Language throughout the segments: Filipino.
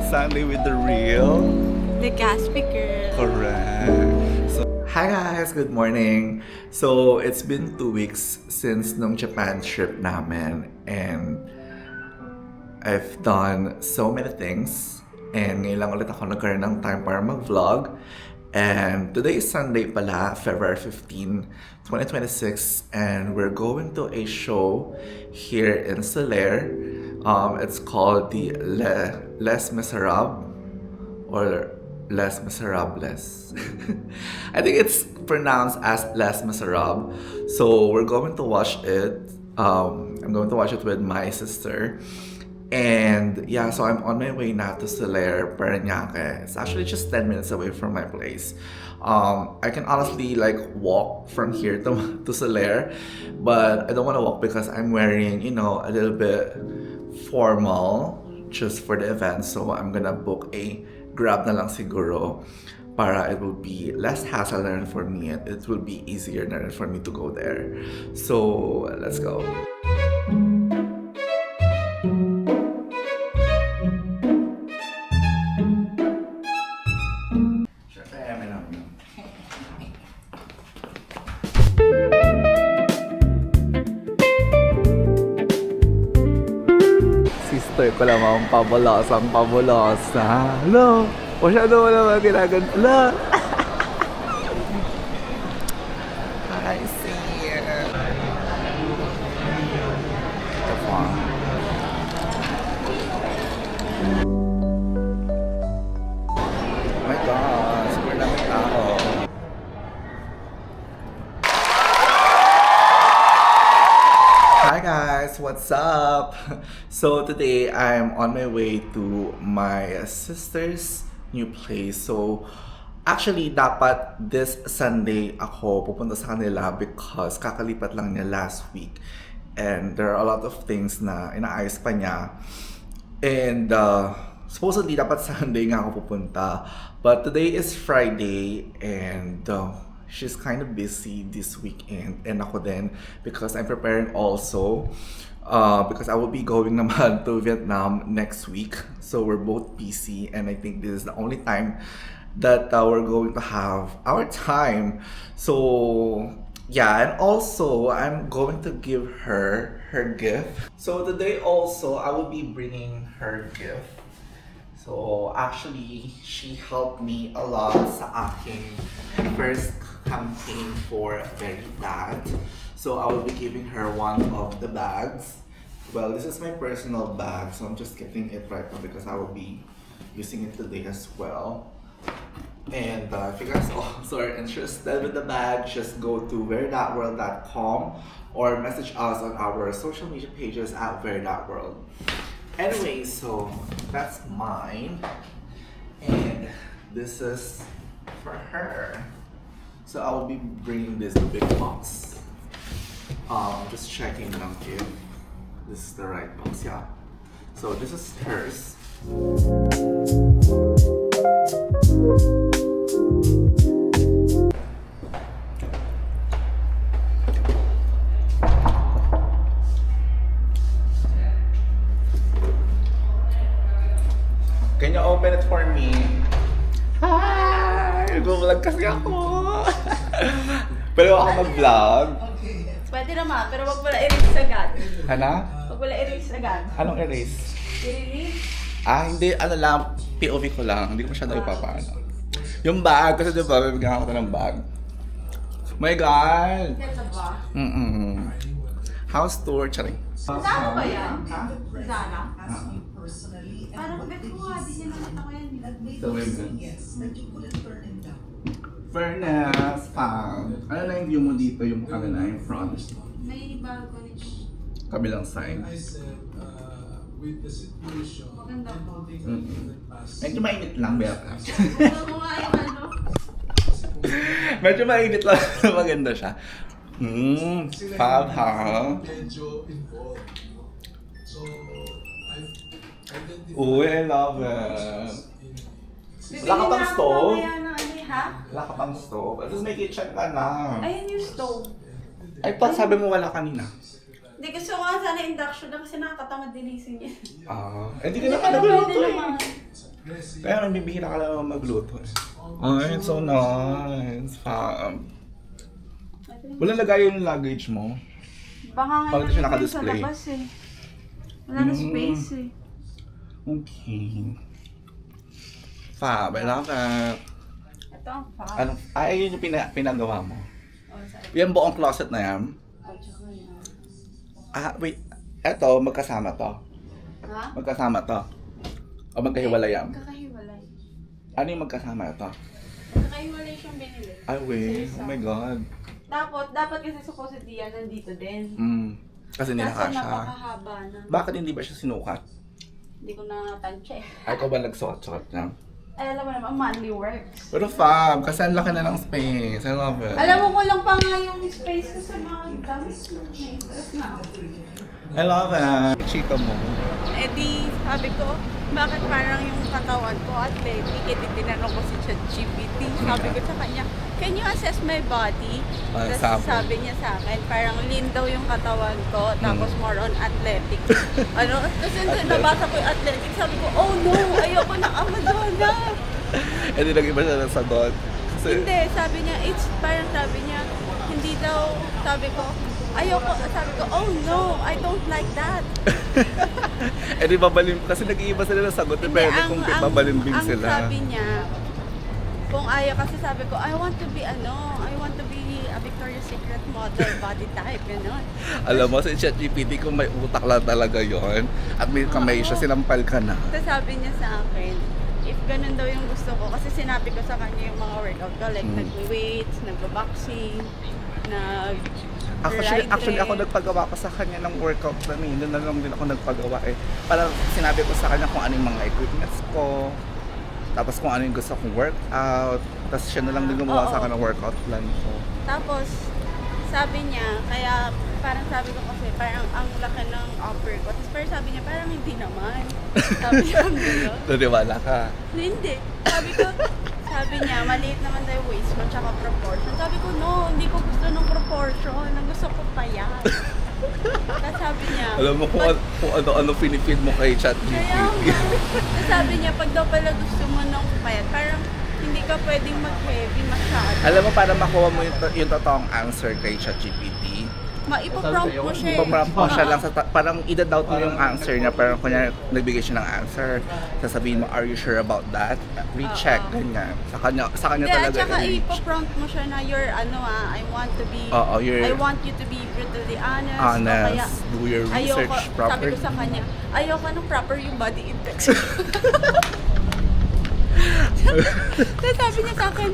Sunday with the real. The Gaspi girl. Correct. So, hi guys, good morning. So, it's been 2 weeks since nung Japan trip namin and I've done so many things and ngayon lang ulit ako nagkaroon ng time para mag-vlog. And today is Sunday pala, February 15, 2026, and we're going to a show here in Soler. It's called the Les Miserables or Les Miserables. I think it's pronounced as Les Miserables. So we're going to watch it. I'm going to watch it with my sister. And yeah, so I'm on my way now to Soler, Parañaque. It's actually just 10 minutes away from my place. I can honestly like walk from here to Soler, but I don't want to walk because I'm wearing, you know, a little bit formal just for the event. So I'm gonna book a Grab na lang siguro para it will be less hassle na rin for me and it will be easier na rin for me to go there. So let's go. Sister ko lamang pabulasang pabulosa. Hello! Masyado mo naman ginagan. Hello! I see you. Ito po. Oh my God! Super daming tao. Hi guys, what's up? So today I'm on my way to my sister's new place. So actually dapat this Sunday ako pupunta sa kanila because kakalipat lang niya last week and there are a lot of things na inaayos pa niya. And supposedly dapat Sunday nga ako pupunta, but today is Friday and she's kind of busy this weekend and ako din because I'm preparing also because I will be going naman to Vietnam next week. So we're both busy and I think this is the only time that we're going to have our time. So yeah, and also I'm going to give her her gift. So today also I will be bringing her gift. So actually, she helped me a lot sa aking first campaign for Veridad. So I will be giving her one of the bags. Well, this is my personal bag, so I'm just getting it right now because I will be using it today as well. And if you guys also are interested with the bag, just go to veridatworld.com or message us on our social media pages at veridatworld. Anyway, so that's mine, and this is for her. So I will be bringing this big box. Just checking lang if this is the right box. Yeah. So this is hers. Can you open it for me? Hi! Nag-vlog kasi ako! Pero ako mag-vlog. Pwede naman, pero wag mo na erase agad. Ano? Wag mo na erase agad. Anong erase? I-release? Hindi, ano lang, POV ko lang. Hindi ko masyado ipapaano. Yung bag, kasi diba, bibigyan ako ng bag. My God! Ganda ba? House tour, charing. Sana ba yan? Sana? Parang bet ko nga, di niya nakita ko yan. So, Furnace, found. Ano na yung view mo dito, yung ano na, yung front? May balcony. Kabilang side. Maganda po. Medyo mainit lang, Bea. Ano nga yung ano? Medyo mainit lang, maganda siya. Fab, ha? Uy, I love it. Wala ka pang stove? Wala ka pang stove? At least may kitchen ka na. Ayan yung stove. I thought sabi mo wala kanina. Hindi, gusto ko nga sana induction na kasi nakakatamad dinisin niya. Hindi ka na nagluluto eh. Kaya nabibihira ka lang magluto. Ay, it's so nice. Wala lagay yung luggage mo. Baka nga Bakit siya nalagay sa naka-display? labas eh. Wala na space eh. Okay. Fab, I love that. Ito ang fa. Ano, yun yung pinagawa mo. Oh, sorry. Yung buong closet na yan. Oh, tsaka yan. Wait. Eto, magkasama to. Ha? Magkasama to. O magkahiwalay yan. Kakahiwalay. Ano yung magkasama to? Kakahiwalay siyang binili. Ay, wait. Oh my God. Dapat kasi supposedly yan nandito din. Kasi hindi Kaso nakasya. napakahaba na. Bakit hindi ba siya sinukat? Hindi ko na tansya eh. Ay, ikaw ba nagsuot-suot niya? Ay, alam mo naman, manly works. Pero fab, kasi ang laki na ng space. I love it. Alam mo, kulang pa nga yung space ko sa mga damit mo. Naistress na ako. I love it. Chika mo. Eh di, sabi ko, bakit parang yung katawan ko athletic? Eh di tinanong ko si ChatGPT. Sabi ko sa kanya, can you assess my body? Tapos sabi niya sa akin, parang lean daw yung katawan ko, tapos more on athletic. Tapos nabasa ko yung athletic, sabi ko, oh no, ayoko ng Amazona. Eh di nag-iba siya ng sagot. Hindi, sabi niya, parang sabi niya, hindi daw, sabi ko, ayoko, sabi ko, oh no, I don't like that. Eh di babalin, kasi nag-iiba sila ng sagot, depende kung babalimbing sila. Ang sabi niya, kung ayaw, kasi sabi ko, I want to be a Victoria's Secret model body type, gano'n. Alam mo, sa ChatGPT kung may utak lang talaga yon at may kamay siya, sinampal ka na. Tapos sabi niya sa akin, if ganun daw yung gusto ko, kasi sinabi ko sa kanya yung mga workout ko, like nag-weights, nag-boxing, Actually ako nagpagawa ko sa kanya ng workout na doon na lang din ako nagpagawa eh. Parang sinabi ko sa kanya kung ano yung mga equipments ko, tapos kung ano yung gusto kong workout, tapos siya na lang din gumawa sa akin ng workout plan ko. Tapos, sabi niya, kaya parang sabi ko kasi parang ang laki ng upper ko. Tapos parang sabi niya, parang hindi naman. Sabi niya, gano'n. Naniwala ka? Hindi. Sabi niya, maliit naman daw yung waist mo, tsaka proportion. Sabi ko, no, hindi ko gusto ng proportion. Ang gusto ko pa yan. Tapos sabi niya, Alam mo kung ano pinipid mo kay ChatGPT. Tapos sabi niya, pag daw pala gusto mo ng payat, parang hindi ka pwedeng mag-heavy masyado. Alam mo, para makuha mo yung totoong answer kay ChatGPT, Ipaprompt mo siya eh. ipaprompt mo siya lang, parang ida-doubt mo yung answer niya, parang kunya nagbigay siya ng answer, sasabihin mo, are you sure about that? Recheck, ganyan. Sa kanya Hindi, talaga. at saka ipaprompt mo siya na I want you to be brutally honest. Honest, do your research properly. Sabi ko sa kanya, ayoko ng proper yung body index. Tapos sabi niya sa akin,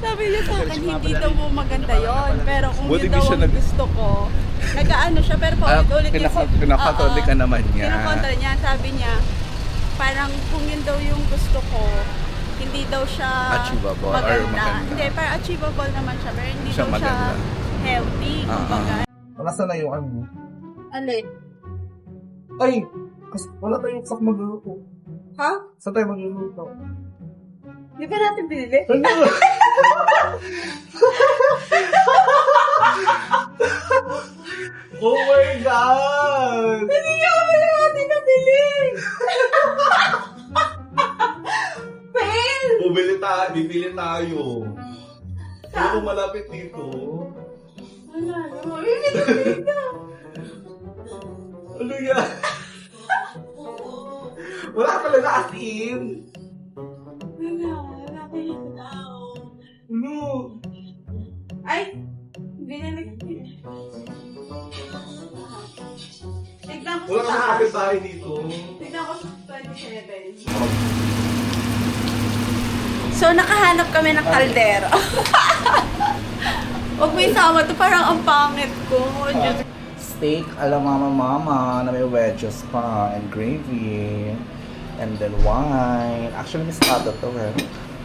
hindi daw mo maganda yon. Pero kung yun daw ang gusto ko, nag-aano siya, pero paulit-ulit Kinakontra ka naman niya. Kinakontra niya, sabi niya, parang kung yun daw yung gusto ko, hindi daw siya achievable maganda. or maganda. Hindi, parang achievable naman siya, pero hindi Siya daw siya maganda. healthy. Kumbaga. Nasaan na yung ano? Alin? Ay! Kasi wala tayong sak magluluto. Ha? Saan tayo magluluto? Di ba natin binili? Oh my God! Hindi niya kami natin nabili! Fail! Bibili tayo. Ano malapit dito? Wala naman. Bibili ka. Ano yan? Wala talaga asin. Wala kayo tao. No. Ay! Binili. Tignan ko Wala sa kang taas. kapit tayo dito. Tignan ko sa 27. So, nakahanap kami ng kaldero. Huwag mo isama to, parang ang pangit ko. Steak ala mama na may wedges pa and gravy. And then wine. Actually, mistada to eh.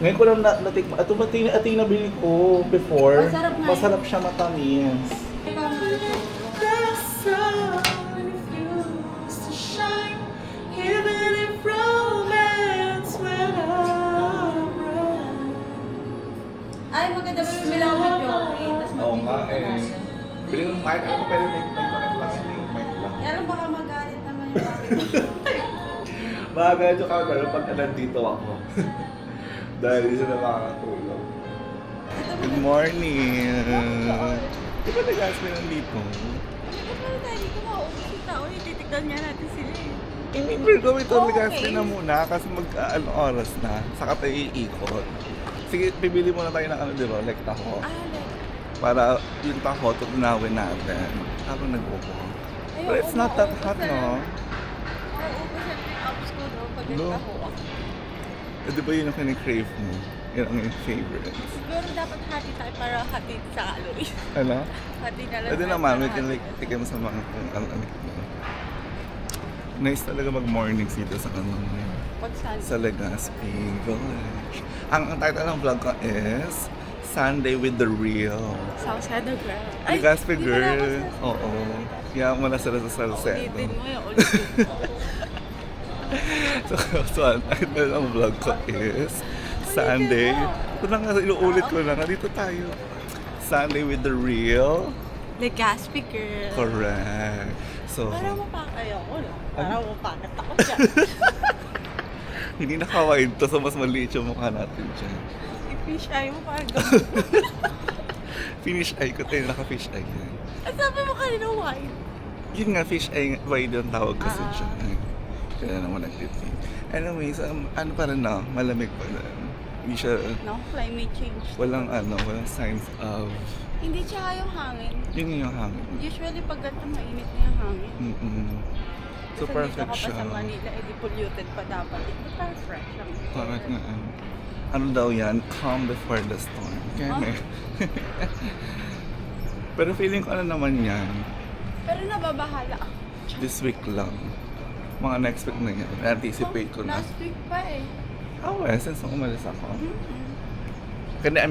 Ngayon ko lang natikman. Ito ba ito yung nabili ko before? Masarap nga. Masarap siya, matamis. Ay, maganda ba yung bilang mo yung Oo nga eh. Bili ng mic. Ano pwede may connect lang? May mic lang. Kaya lang baka magalit naman yung bakit. Baka medyo counter pag nandito ako. Dahil hindi sila makakatulog. Good morning! Di ba nag-ask me nandito? Pero tayo dito mauubos yung tao. Titignan nga natin sila eh. Hindi, pero gawin ito, Okay. nag-ask me na muna kasi mag-ano oras na. Saka tayo iikot. Sige, pibili muna tayo ng ano, di ba? Like taho. Para yung taho, tutunawin natin. Habang nag-upo. But it's not that hot, no? Mauubos na yung apps ko daw pag No. nagtaho ako. Eh, di ba yun ang kinikrave mo? Yun ang yung favorite. Siguro dapat hati tayo para hati sa calories. Ano? Hati na lang Pwede tayo naman, para we can hati like na. tikim sa mga kung ano. Nice talaga mag-mornings dito sa ano, Pag Sunday. sa Legazpi Village. Ang title ng vlog ko is Sunday with the Real. Salcedo girl. Legazpi di pala ako girl. sa- Oo. Kaya muna sila sa Salcedo. Ulitin mo yung ulitin mo. So ang title ng vlog ko is Sunday. Ito na nga, inuulit ko na nga. Dito tayo. Sunday with the Real. Legazpi girl. Correct. So, Parang mapakay ako, no? Parang mapakit ako dyan. hindi naka-wide to, so mas maliit yung mukha natin dyan. I-fish eye mo parang gano'n. Finish eye ko tayo, naka-fish eye yan. At sabi mo kanina wide. Yun nga, fish eye, wide yung tawag kasi Ah. dyan. Kaya naman nagtitin. Anyways, ano pa rin na, malamig pa rin. Hindi siya, No, climate change. walang signs of, Hindi tsaka yung hangin. yun yung hangin. Usually pag ganito mainit na yung hangin. Mm-mm. So Kasi perfect dito ka siya. pa sa Manila, edi polluted pa dapat. Ito parang fresh lang. Correct nga. Ano daw yan? Calm before the storm. Kaya Ah. may- Pero feeling ko ano naman yan, Pero nababahala ako. this week lang. Mga next week na yan. Anticipate ko na. Last week pa eh. Oh, since nung umalis ako. Mm-mm.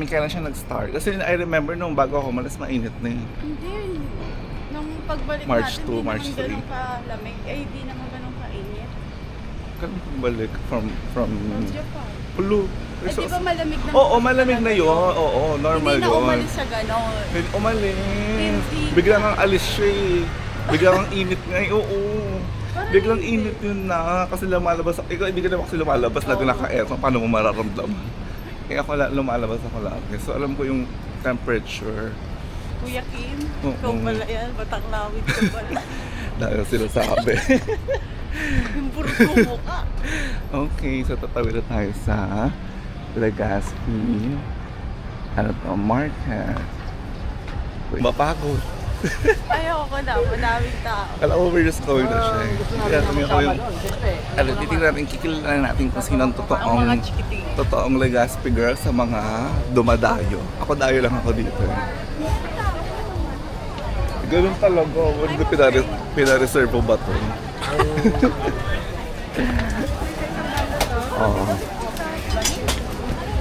Kailan siya nag-start? Kasi I remember nung bago ako umalis, mainit na yun. Hindi. Nung pagbalik March natin, 2, di March naman ganun kalamig. Eh, di naman ganun kainit. Kailan balik from From Japan. Pulu. Eh, di ba malamig na? Oo, malamig na yun. Oo, normal Hindi na yun. umalis sa ganon. Umalis. Hindi. Biglang ang alis siya eh. Biglang ang init nga eh. Oo. Parang Biglang hindi. init yun na. Kasi lumalabas. Ikaw, hindi ka naman kasi lumalabas. Lagi Oo. naka-aircon. Paano mo mararamdaman? Kaya ako lumalabas ako lagi. So alam ko yung temperature. Kuya Kim, Oo. ikaw pala yan. Bataklawid ka pala. Dahil sila sabi. Yung puro mukha. Okay, so tatawid na tayo sa Legazpi. Ano to? Market. Mapagod. Ayaw ko na, madaming tao. Alam mo, we're just going na siya eh. Kaya sabi ko yung... Ano, titignan natin, kikilala natin kung sino ang Ang mga chikiting. totoong Legazpi girl sa mga dumadayo. Ako dayo lang ako dito eh. Ganun talaga. Hindi pinareserve mo ba to? Oo.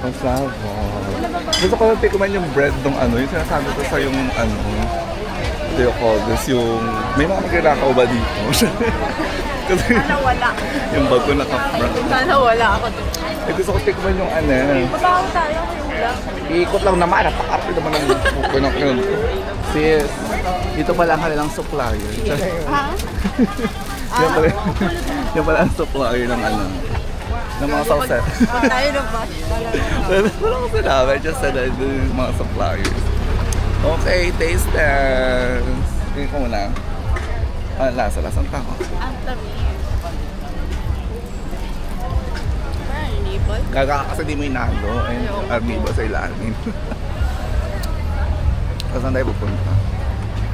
Pasavo. Gusto ko lang tikman yung bread ng ano, yung sinasabi ko sa yung ano, what do you call this, yung, may mga magkakao ba dito? Kasi Sana wala. yung bag ko naka-front. Sana wala ako dun. Eh gusto ko tikman yung ano, Mabaho tayo kayo ulam. iikot lang naman, napakarte naman ng buko ng yun. Sis, dito pala ang kanilang supplier. Ha? Yan pala ang supplier ng ano, ng mga salsa. Tayo na ba? Wala ko sinabi, just said that yung mga suppliers. Okay, taste test. Tingin ko muna. Ano lasa-lasang tao? Ang tamis. Parang nipple. Gaga ka kasi di mo inalo. Ayun, yung arnibo sa ilalim. Tapos saan tayo pupunta?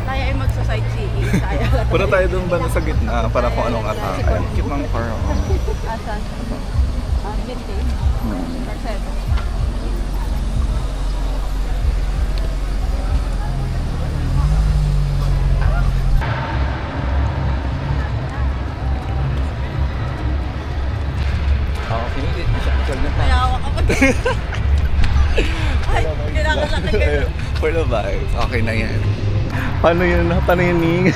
Tayo ay magsa-sightseeing. Tayo. Punta tayo doon ba sa gitna para kung anong atake. Ay, cute ng car. Oh. Asan? Vintage. Percebo. Okay, siya na Kaya ako kapag... Ay, kailangan sa akin ganun. For the vibes. Okay na yan. Paano yun? Paano yun, Ning?